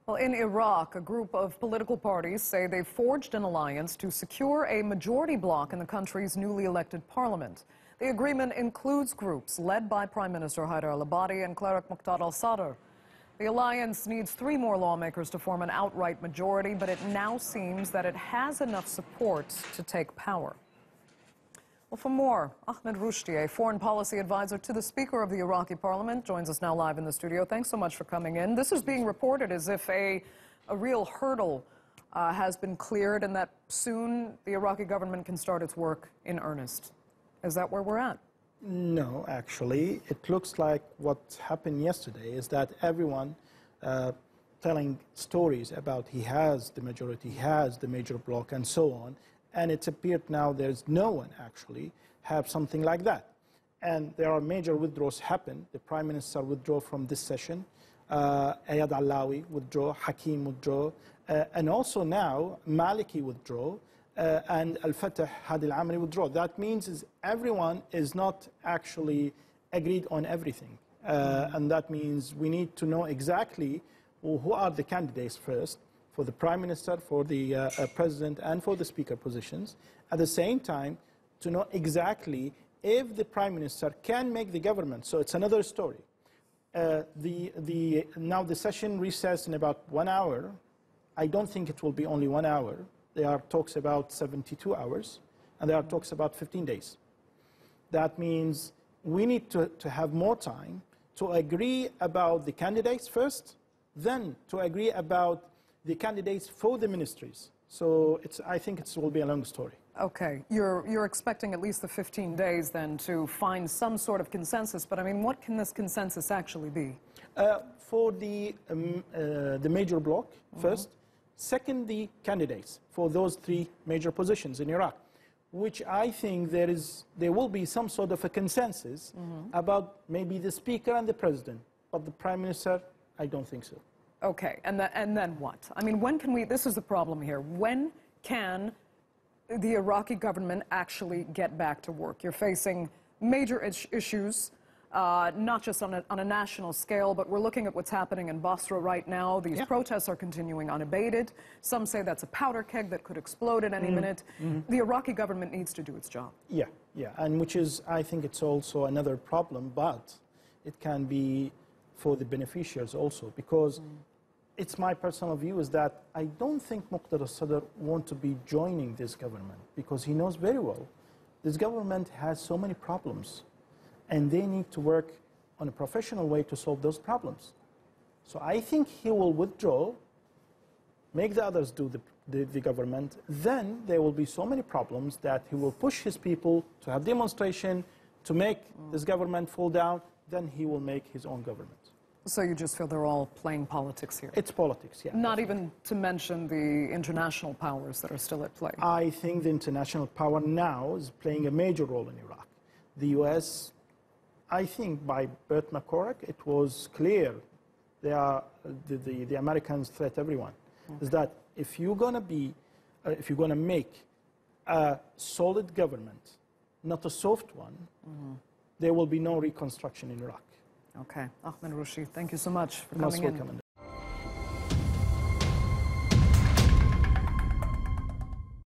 Well, in Iraq, a group of political parties say they've forged an alliance to secure a majority bloc in the country's newly elected parliament. The agreement includes groups led by Prime Minister Haider al-Abadi and cleric Muqtada al-Sadr. The alliance needs 3 more lawmakers to form an outright majority, but it now seems that it has enough support to take power. Well, for more, Ahmed Rushdi, a foreign policy advisor to the Speaker of the Iraqi Parliament, joins us now live in the studio. Thanks so much for coming in. This is being reported as if a real hurdle has been cleared and that soon the Iraqi government can start its work in earnest. Is that where we're at? No, actually. It looks like what happened yesterday is that everyone telling stories about he has the majority, he has the major bloc, and so on. And it's appeared now there's no one actually have something like that. And there are major withdrawals happen. The Prime Minister withdrew from this session. Ayad Allawi withdrew, Hakim withdrew, and also now Maliki withdrew, and Al-Fatah Hadi Al-Amri withdrew. That means everyone is not actually agreed on everything. And that means we need to know exactly who are the candidates first, for the Prime Minister, for the President, and for the Speaker positions. At the same time, to know exactly if the Prime Minister can make the government. So it's another story. Now the session recessed in about 1 hour. I don't think it will be only 1 hour. There are talks about 72 hours, and there are talks about 15 days. That means we need to have more time to agree about the candidates first, then to agree about the candidates for the ministries. So I think it will be a long story. Okay, you're expecting at least the 15 days then to find some sort of consensus, but I mean, what can this consensus actually be? For the major bloc, first. Second, the candidates for those 3 major positions in Iraq, which I think there will be some sort of a consensus about maybe the Speaker and the President, but the Prime Minister, I don't think so. Okay, and then what? I mean, when can we, this is the problem here, when can the Iraqi government actually get back to work? You're facing major issues, not just on a national scale, but we're looking at what's happening in Basra right now. These protests are continuing unabated. Some say that's a powder keg that could explode at any minute. The Iraqi government needs to do its job. Yeah, and which is, I think it's also another problem, but it can be for the beneficiaries also, because it's my personal view is that I don't think Muqtada al-Sadr wants to be joining this government, because he knows very well this government has so many problems and they need to work on a professional way to solve those problems. So I think he will withdraw, make the others do the government, then there will be so many problems that he will push his people to have demonstration, to make this government fall down, then he will make his own government. So you just feel they're all playing politics here? It's politics, yeah. Not even to mention the international powers that are still at play. I think the international power now is playing a major role in Iraq. The U.S., I think by Bert McCormack, it was clear the Americans threat everyone. Is that if you're going to make a solid government, not a soft one, there will be no reconstruction in Iraq. Okay. Ahmed Rushdi, thank you so much for coming in.